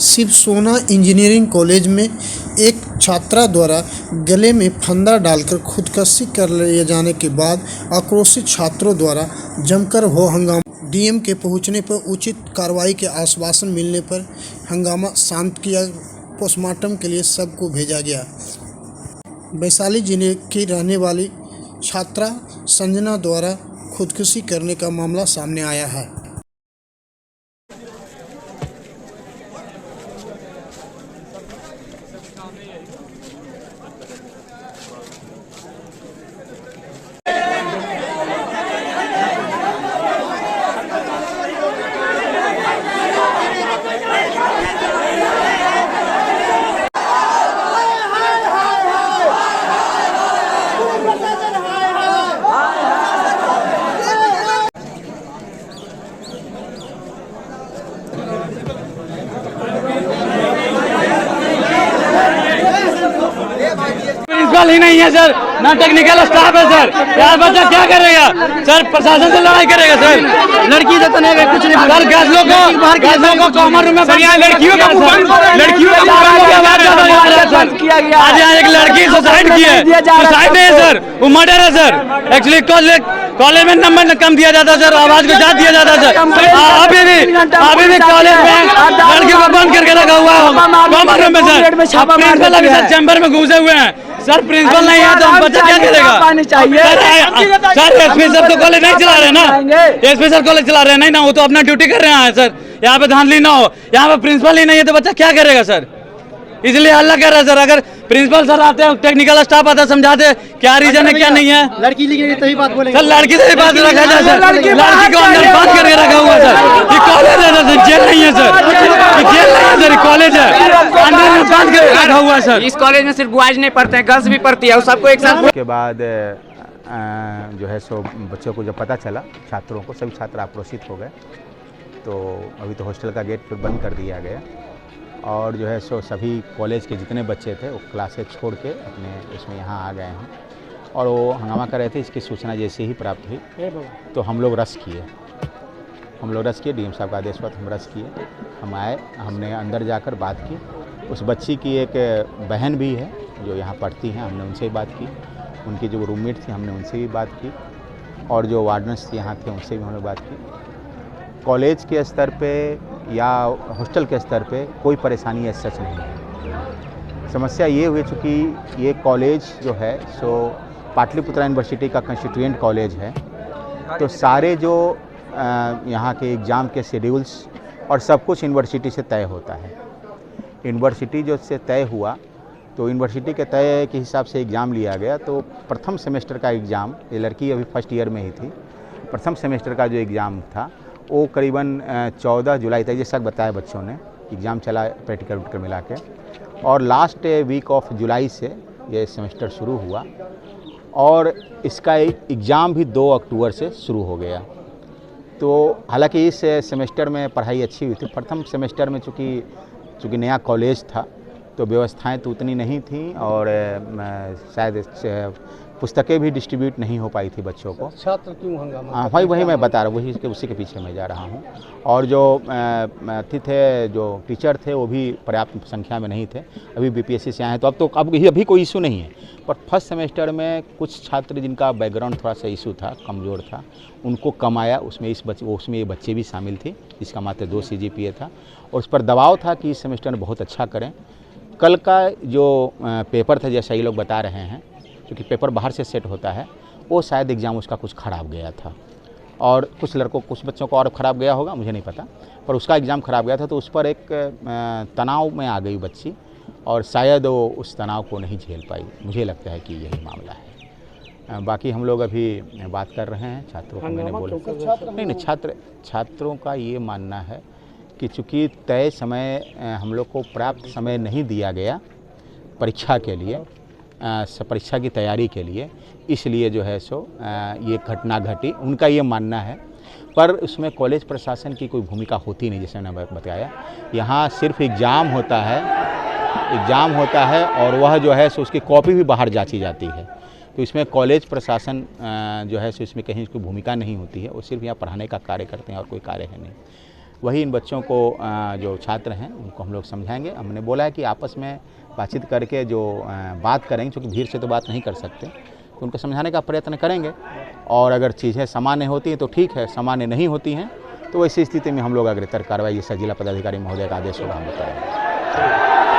शिव सोना engineering college में एक छात्रा द्वारा गले में फंदा डालकर खुदकुशी कर लिए जाने के बाद आक्रोशित छात्रों द्वारा जमकर हो हंगामा। डीएम के पहुंचने पर उचित कार्रवाई के आश्वासन मिलने पर हंगामा शांत किया। पोस्टमार्टम के लिए सबको भेजा गया। वैशाली जिले की रहने वाली छात्रा संजना द्वारा खुदकुशी करने का मामला सामने आया है। प्रिंसिपल ही नहीं है सर, ना टेक्निकल स्टाफ है सर। यार बच्चा क्या करेगा सर? प्रशासन से लड़ाई करेगा सर। लड़की तो नहीं, कुछ नहीं सर। गैस लोग को कॉमन रूम में लड़कियों का आज यहाँ एक लड़की सुसाइड की है। सुसाइड नहीं है सर, वो मर्डर है सर। एक्चुअली कॉलेज में नंबर कम दिया जाता सर, आवाज को ज्यादा दिया जाता सर। अभी भी कॉलेज में लड़कियों को बंद करके रखा हुआ है कॉमन रूम में सर। प्रिंसिपल अभी सर चैम्बर में घुसे हुए हैं सर। प्रिंसिपल नहीं है तो हम बच्चा क्या करेगा सर? एसपी सर तो कॉलेज नहीं चला रहे ना, एसपी सर कॉलेज चला रहे नहीं ना, वो तो अपना ड्यूटी कर रहे हैं सर। यहाँ पे धांधली ना हो, यहाँ पे प्रिंसिपल ही नहीं है तो बच्चा क्या करेगा सर? इसलिए हल्ला कर रहा है सर। अगर प्रिंसिपल सर आते हैं, टेक्निकल स्टाफ आता है, समझाते क्या रीजन है क्या नहीं है। लड़की लिखी तभी बात बोलेंगे सर। लड़की से बात रखा जाए सर, लड़की को अंदर बात करके रखा हुआ सर। ये कॉलेज है सर, जेल नहीं है सर। ये जेल नहीं है सर, कॉलेज है, अंदर में बात करके रखा हुआ सर। इस कॉलेज में सिर्फ बॉयज नहीं पढ़ते हैं, गर्ल्स भी पढ़ती है, सबको एक साथ। के बाद जो है सो बच्चों को जब पता चला, छात्रों को, सभी छात्र आक्रोशित हो गए। तो अभी तो हॉस्टल का गेट फिर बंद कर दिया गया और जो है सो सभी कॉलेज के जितने बच्चे थे वो क्लासें छोड़ के अपने इसमें यहाँ आ गए हैं और वो हंगामा कर रहे थे। इसकी सूचना जैसे ही प्राप्त हुई तो हम लोग रश किए, डीएम साहब का आदेश पर हम रश किए। हम आए, हमने अंदर जाकर बात की। उस बच्ची की एक बहन भी है जो यहाँ पढ़ती हैं, हमने उनसे बात की। उनकी जो रूममेट थी हमने उनसे भी बात की और जो वार्डन्स यहाँ थे उनसे भी हमने बात की। कॉलेज के स्तर पे या हॉस्टल के स्तर पे कोई परेशानी ऐसा सच नहीं है। समस्या ये हुई चूँकि ये कॉलेज जो है सो पाटलिपुत्रा यूनिवर्सिटी का कंस्टिट्यूएंट कॉलेज है, तो सारे जो यहाँ के एग्ज़ाम के शेड्यूल्स और सब कुछ यूनिवर्सिटी से तय होता है। यूनिवर्सिटी जो से तय हुआ तो यूनिवर्सिटी के तय के हिसाब से एग्ज़ाम लिया गया। तो प्रथम सेमेस्टर का एग्ज़ाम, ये लड़की अभी फर्स्ट ईयर में ही थी, प्रथम सेमेस्टर का जो एग्ज़ाम था वो करीबन 14 जुलाई तक, जैसा बताया बच्चों ने, एग्ज़ाम चला प्रैक्टिकल उठकर मिला के, और लास्ट वीक ऑफ जुलाई से ये सेमेस्टर शुरू हुआ और इसका एग्ज़ाम भी 2 अक्टूबर से शुरू हो गया। तो हालांकि इस सेमेस्टर में पढ़ाई अच्छी हुई थी। प्रथम सेमेस्टर में चूँकि नया कॉलेज था तो व्यवस्थाएं तो उतनी नहीं थी और शायद पुस्तकें भी डिस्ट्रीब्यूट नहीं हो पाई थी बच्चों को। छात्र क्यों हंगामा? वही मैं बता रहा हूँ, उसी के पीछे मैं जा रहा हूँ। और जो जो टीचर थे वो भी पर्याप्त संख्या में नहीं थे। अभी बीपीएससी से आए हैं तो अभी कोई इशू नहीं है, पर फर्स्ट सेमेस्टर में कुछ छात्र जिनका बैकग्राउंड थोड़ा सा इशू था, कमज़ोर था, उनको कम आया। उसमें ये बच्चे भी शामिल थे जिसका मात्र 2 CGPA था और उस पर दबाव था कि इस सेमेस्टर में बहुत अच्छा करें। कल का जो पेपर था, जैसा ये लोग बता रहे हैं, क्योंकि पेपर बाहर से सेट होता है, वो शायद एग्ज़ाम उसका कुछ ख़राब गया था और कुछ बच्चों को और ख़राब गया होगा, मुझे नहीं पता, पर उसका एग्ज़ाम ख़राब गया था। तो उस पर एक तनाव में आ गई बच्ची और शायद वो उस तनाव को नहीं झेल पाई। मुझे लगता है कि यही मामला है। बाकी हम लोग अभी बात कर रहे हैं छात्रों को। मैंने बोला नहीं, छात्रों का ये मानना है कि चूँकि तय समय हम लोग को प्राप्त समय नहीं दिया गया परीक्षा के लिए, परीक्षा की तैयारी के लिए, इसलिए जो है सो ये घटना घटी, उनका ये मानना है। पर उसमें कॉलेज प्रशासन की कोई भूमिका होती नहीं। जैसे मैंने बताया, यहाँ सिर्फ एग्ज़ाम होता है और वह जो है सो उसकी कॉपी भी बाहर जांची जाती है। तो इसमें कॉलेज प्रशासन जो है सो इसमें कहीं इसकी भूमिका नहीं होती है। वो सिर्फ यहाँ पढ़ाने का कार्य करते हैं और कोई कार्य है नहीं। वही इन बच्चों को जो छात्र हैं उनको हम लोग समझाएंगे। हमने बोला है कि आपस में बातचीत करके जो बात करेंगे, क्योंकि भीड़ से तो बात नहीं कर सकते, तो उनको समझाने का प्रयत्न करेंगे। और अगर चीज़ें सामान्य होती हैं तो ठीक है, सामान्य नहीं होती हैं तो वैसी स्थिति में हम लोग अग्रतर कार्रवाई जैसा जिला पदाधिकारी महोदय का आदेश होगा हम लोग करेंगे।